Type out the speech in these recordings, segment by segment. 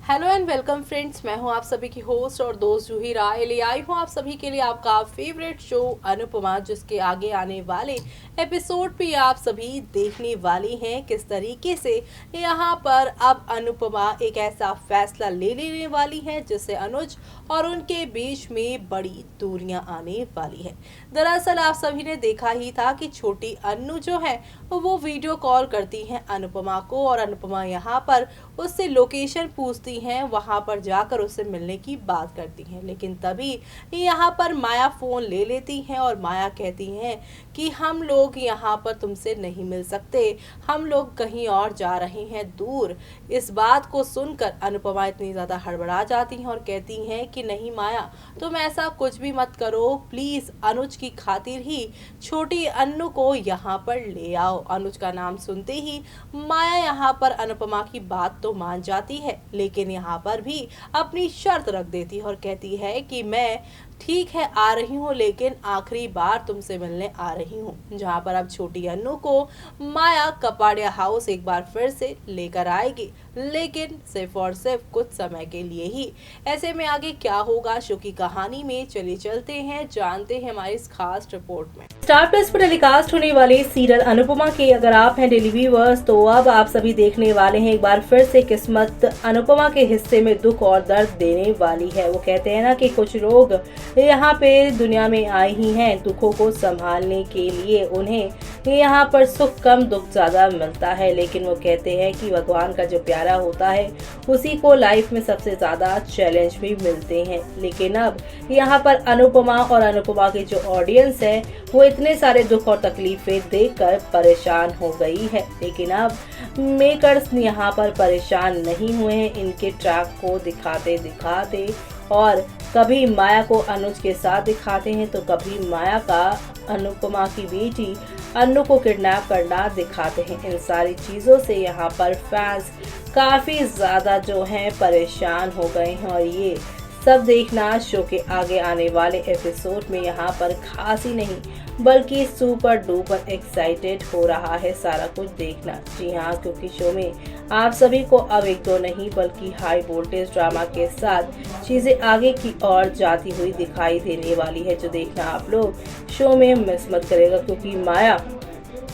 Hello and welcome friends, मैं हूं आप सभी की होस्ट और दोस्त जूही राय। ले आई हूं आप सभी के लिए आपका फेवरेट शो अनुपमा, जिसके आगे आने वाले एपिसोड पे आप सभी देखने वाली हैं किस तरीके से यहां पर अब अनुपमा एक ऐसा फैसला ले लेने वाली है जिससे अनुज और उनके बीच में बड़ी दूरियां आने वाली है। दरअसल आप सभी ने देखा ही था कि छोटी अन्नू जो है वो वीडियो कॉल करती हैं अनुपमा को, और अनुपमा यहाँ पर उससे लोकेशन पूछती हैं, वहां पर जाकर उससे मिलने की बात करती हैं। लेकिन तभी यहाँ पर माया फोन ले लेती हैं और माया कहती हैं कि हम लोग यहाँ पर तुमसे नहीं मिल सकते, हम लोग कहीं और जा रहे हैं दूर। इस बात को सुनकर अनुपमा इतनी ज्यादा हड़बड़ा जाती हैं और कहती हैं कि नहीं माया, तुम ऐसा कुछ भी मत करो, प्लीज अनुज की खातिर ही छोटी अन्नू को यहाँ पर ले आओ। अनुज का नाम सुनते ही माया यहाँ पर अनुपमा की बात तो मान जाती है, लेकिन यहाँ पर भी अपनी शर्त रख देती है और कहती है कि मैं ठीक है आ रही हूँ, लेकिन आखिरी बार तुमसे मिलने आ रही हूँ। जहाँ पर अब छोटी अन्नू को माया कपाड़िया हाउस एक बार फिर से लेकर आएगी, लेकिन सिर्फ और सिर्फ कुछ समय के लिए ही। ऐसे में आगे क्या होगा शो की कहानी में, चलिए चलते हैं, जानते हैं हमारी इस खास रिपोर्ट में। स्टार प्लस पर टेलीकास्ट होने वाले सीरियल अनुपमा के अगर आप हैं डेली व्यूअर्स, तो अब आप सभी देखने वाले हैं एक बार फिर से किस्मत अनुपमा के हिस्से में दुख और दर्द देने वाली है। वो कहते हैं ना कि कुछ लोग यहाँ पे दुनिया में आए ही हैं दुखों को संभालने के लिए, उन्हें यहाँ पर सुख कम दुख ज्यादा मिलता है, लेकिन वो कहते हैं कि भगवान का जो प्यारा होता है उसी को लाइफ में सबसे ज्यादा चैलेंज भी मिलते हैं। लेकिन अब यहाँ पर अनुपमा और अनुपमा की जो ऑडियंस है वो इतने सारे दुख और तकलीफें देखकर परेशान हो गई है। लेकिन अब मेकर्स यहाँ पर परेशान नहीं हुए हैं, इनके ट्रैक को दिखाते दिखाते, और कभी माया को अनुज के साथ दिखाते हैं तो कभी माया का अनुपमा की बेटी अन्नू को किडनैप करना दिखाते हैं। इन सारी चीजों से यहाँ पर फैंस काफी ज्यादा जो हैं परेशान हो गए हैं, और ये सब देखना शो के आगे आने वाले एपिसोड में यहाँ पर खास ही नहीं बल्कि सुपर डुपर एक्साइटेड हो रहा है सारा कुछ देखना। जी हाँ, क्योंकि शो में आप सभी को अब एक दो नहीं बल्कि हाई वोल्टेज ड्रामा के साथ चीजें आगे की ओर जाती हुई दिखाई देने वाली है, जो देखना आप लोग शो में मिस मत करेगा। क्योंकि माया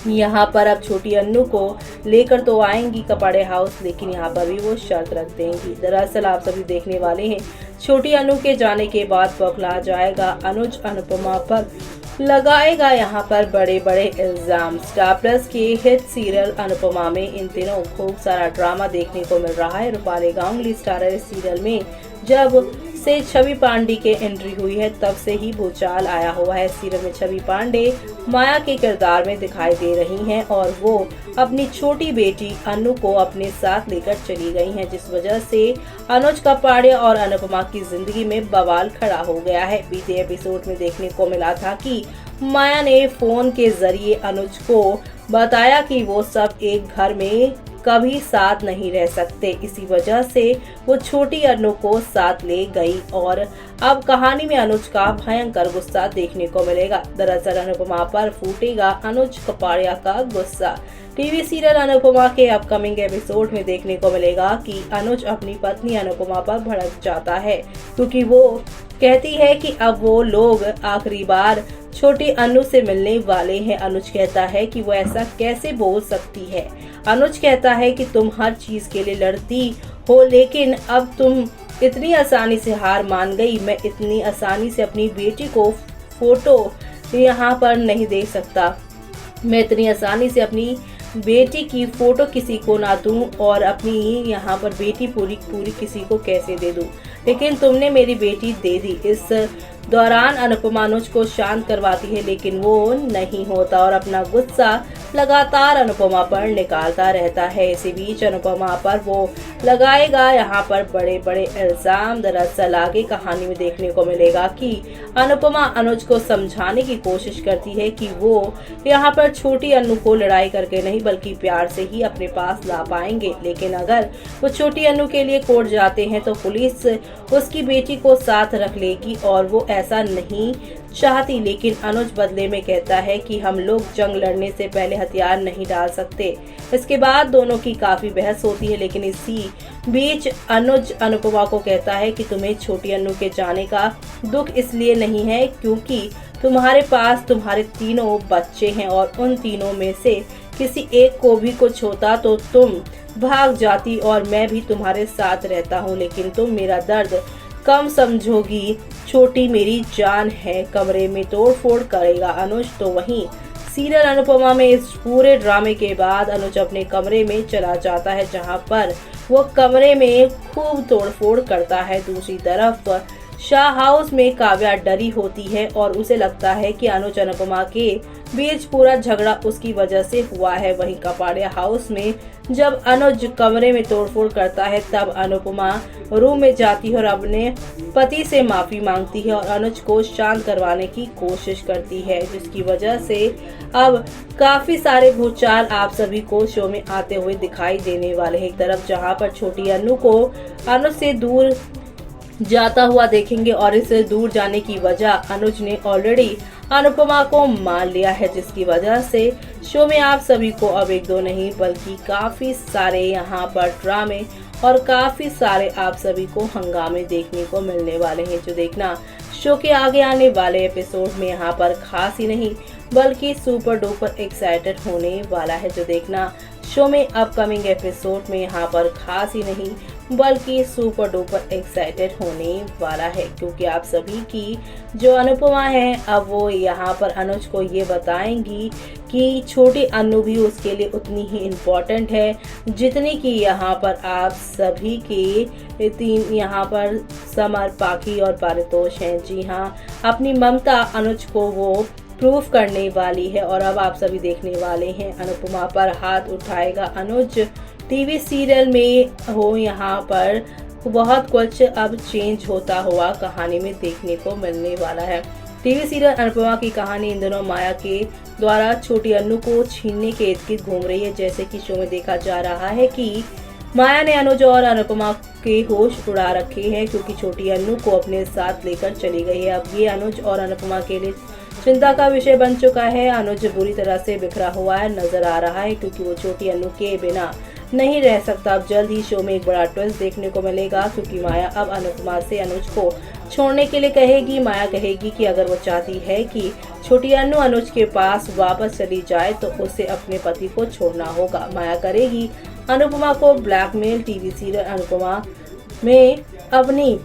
यहाँ पर अब छोटी अन्नू को लेकर तो आएंगी कपाड़े हाउस, लेकिन यहाँ पर भी वो शर्त रख देंगी। दरअसल आप सभी देखने वाले हैं छोटी अन्नू के जाने के बाद बौखला जाएगा अनुज, अनुपमा पर लगाएगा यहाँ पर बड़े बड़े इल्जाम। स्टार प्लस के हिट सीरियल अनुपमा में इन दिनों खूब सारा ड्रामा देखने को मिल रहा है। रूपाली गांगुली स्टारर इस सीरियल में जब से छवि पांडे के एंट्री हुई है तब से ही भूचाल आया हुआ है। सीरियल में छवि पांडे माया के किरदार में दिखाई दे रही हैं और वो अपनी छोटी बेटी अन्नू को अपने साथ लेकर चली गई हैं, जिस वजह से अनुज कपाड़िया और अनुपमा की जिंदगी में बवाल खड़ा हो गया है। बीते एपिसोड में देखने को मिला था कि माया ने फोन के जरिए अनुज को बताया कि वो सब एक घर में कभी साथ नहीं रह सकते, इसी वजह से वो छोटी अन्नू को साथ ले गई, और अब कहानी में अनुज का भयंकर गुस्सा देखने को मिलेगा। दरअसल अनुपमा पर फूटेगा अनुज कपाड़िया का गुस्सा। टीवी सीरियल अनुपमा के अपकमिंग एपिसोड में देखने को मिलेगा कि अनुज अपनी पत्नी अनुपमा पर भड़क जाता है, क्योंकि वो कहती है कि अब वो लोग आखिरी बार छोटी अन्नू से मिलने वाले हैं। अनुज कहता है कि वो ऐसा कैसे बोल सकती है। अनुज कहता है कि तुम हर चीज के लिए लड़ती हो, लेकिन अब तुम इतनी आसानी से हार मान गई। मैं इतनी आसानी से अपनी बेटी को फोटो यहाँ पर नहीं दे सकता, मैं इतनी आसानी से अपनी बेटी की फोटो किसी को ना दूं, और अपनी यहाँ पर बेटी पूरी किसी को कैसे दे दूं, लेकिन तुमने मेरी बेटी दे दी। इस दौरान अनुपमा अनुज को शांत करवाती है, लेकिन वो नहीं होता और अपना गुस्सा लगातार अनुपमा पर निकालता रहता है। इसी बीच अनुपमा पर वो लगाएगा यहाँ पर बड़े बड़े इल्जाम। दरअसल आगे कहानी में देखने को मिलेगा कि अनुपमा अनुज को समझाने की कोशिश करती है कि वो यहाँ पर छोटी अन्नू को लड़ाई करके नहीं बल्कि प्यार से ही अपने पास ला पाएंगे, लेकिन अगर वो छोटी अन्नू के लिए कोर्ट जाते हैं तो पुलिस उसकी बेटी को साथ रख लेगी, और वो ऐसा नहीं चाहती, लेकिन अनुज बदले में कहता है कि हम लोग जंग लड़ने से पहले हथियार नहीं डाल सकते। इसके बाद दोनों की काफी बहस होती है, लेकिन इसी बीच अनुज अनुपमा को कहता है कि तुम्हें छोटी अन्नू के जाने का दुख इसलिए नहीं है क्योंकि तुम्हारे पास तुम्हारे तीनों बच्चे हैं और उन तीनों में से किसी एक को भी कुछ होता तो तुम भाग जाती और मैं भी तुम्हारे साथ रहता हूँ, लेकिन तुम मेरा दर्द कम समझोगी। छोटी मेरी जान है। कमरे में तोड़फोड़ करेगा अनुज। तो वहीं सीरियल अनुपमा में इस पूरे ड्रामे के बाद अनुज अपने कमरे में चला जाता है, जहां पर वो कमरे में खूब तोड़फोड़ करता है। दूसरी तरफ शाह हाउस में काव्या डरी होती है और उसे लगता है कि अनुज अनुपमा के बीच पूरा झगड़ा उसकी वजह से हुआ है। वहीं कपाड़िया हाउस में जब अनुज कमरे में तोड़फोड़ करता है तब अनुपमा रूम में जाती है और अपने पति से माफी मांगती है और अनुज को शांत करवाने की कोशिश करती है, जिसकी वजह से अब काफी सारे भूचाल आप सभी को शो में आते हुए दिखाई देने वाले हैं। एक तरफ जहां पर छोटी अन्नू को अनुज से दूर जाता हुआ देखेंगे और इससे दूर जाने की वजह अनुज ने ऑलरेडी अनुपमा को मान लिया है, जिसकी वजह से शो में आप सभी को अब एक दो नहीं बल्कि काफी सारे यहाँ पर ड्रामे और काफी सारे आप सभी को हंगामे देखने को मिलने वाले हैं, जो देखना शो के आगे आने वाले एपिसोड में यहाँ पर खास ही नहीं बल्कि सुपर डुपर एक्साइटेड होने वाला है, जो देखना शो में अपकमिंग एपिसोड में यहाँ पर खास ही नहीं बल्कि सुपर डुपर एक्साइटेड होने वाला है, क्योंकि आप सभी की जो अनुपमा है अब वो यहाँ पर अनुज को ये बताएंगी कि छोटी अन्नू भी उसके लिए उतनी ही इम्पोर्टेंट है जितनी कि यहाँ पर आप सभी के तीन यहाँ पर समर, पाखी और पारितोष हैं। जी हाँ, अपनी ममता अनुज को वो प्रूफ करने वाली है और अब आप सभी देखने वाले हैं अनुपमा पर हाथ उठाएगा अनुज। टीवी सीरियल में हो यहाँ पर बहुत कुछ अब चेंज होता हुआ कहानी में देखने को मिलने वाला है। टीवी सीरियल अनुपमा की कहानी इन दिनों माया के द्वारा छोटी अन्नू को छीनने के इर्द गिर्द घूम रही है। जैसे कि शो में देखा जा रहा है कि माया ने अनुज और अनुपमा के होश उड़ा रखे हैं, क्योंकि छोटी अन्नू को अपने साथ लेकर चली गई है। अब ये अनुज और अनुपमा के लिए चिंता का विषय बन चुका है। अनुज बुरी तरह से बिखरा हुआ है नजर आ रहा है, क्योंकि वो छोटी अन्नू के बिना नहीं रह सकता। अब जल्द ही शो में एक बड़ा ट्विस्ट देखने को मिलेगा, क्योंकि माया अब अनुपमा से अनुज को छोड़ने के लिए कहेगी। माया कहेगी कि अगर वो चाहती है कि छोटी अन्नू अनुज के पास वापस चली जाए तो उसे अपने पति को छोड़ना होगा। माया करेगी अनुपमा को ब्लैकमेल। टीवी सीरियल अनुपमा में अपनी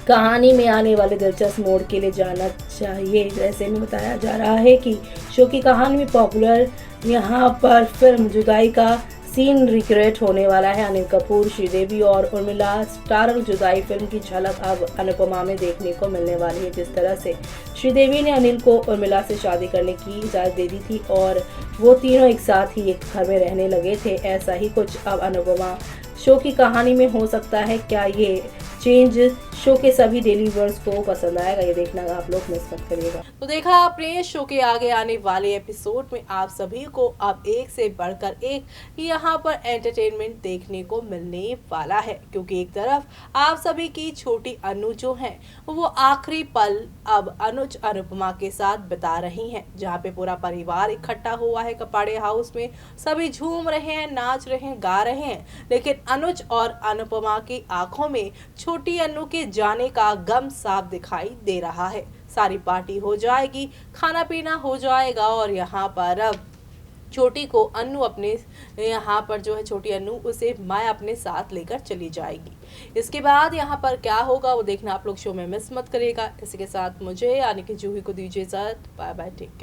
कहानी में आने वाले दिलचस्प मोड़ के लिए जाना चाहिए। जैसे में बताया जा रहा है कि शो की कहानी में पॉपुलर यहाँ पर फिल्म जुदाई का सीन रिक्रिएट होने वाला है। अनिल कपूर, श्रीदेवी और उर्मिला स्टारर जुदाई फिल्म की झलक अब अनुपमा में देखने को मिलने वाली है। जिस तरह से श्रीदेवी ने अनिल को उर्मिला से शादी करने की इजाज़त दे दी थी और वो तीनों एक साथ ही एक घर में रहने लगे थे, ऐसा ही कुछ अब अनुपमा शो की कहानी में हो सकता है। क्या ये चेंज शो के सभी डेली व्यूअर्स को पसंद आएगा, ये देखना आप लोग मिस मत करिएगा। तो देखा आपने शो के आगे आने वाले एपिसोड में आप सभी को अब एक से बढ़कर एक यहाँ पर एंटरटेनमेंट देखने को मिलने वाला है, क्योंकि एक तरफ आप सभी की छोटी अन्नू जो है वो आखिरी पल अब अनुज अनुपमा के साथ बिता रही हैं, जहाँ पे पूरा परिवार इकट्ठा हुआ है कपाड़े हाउस में। सभी झूम रहे हैं, नाच रहे हैं, गा रहे हैं, लेकिन अनुज और अनुपमा की आंखों में छोटी अन्नू के जाने का गम साफ दिखाई दे रहा है। सारी पार्टी हो जाएगी, खाना पीना हो जाएगा और यहाँ पर अब छोटी को अन्नू अपने यहाँ पर जो है छोटी अन्नू उसे माया अपने साथ लेकर चली जाएगी। इसके बाद यहाँ पर क्या होगा वो देखना आप लोग शो में मिस मत करिएगा। इसी के साथ मुझे यानी कि जूही को दीजिए इजाजत। Bye bye, take care.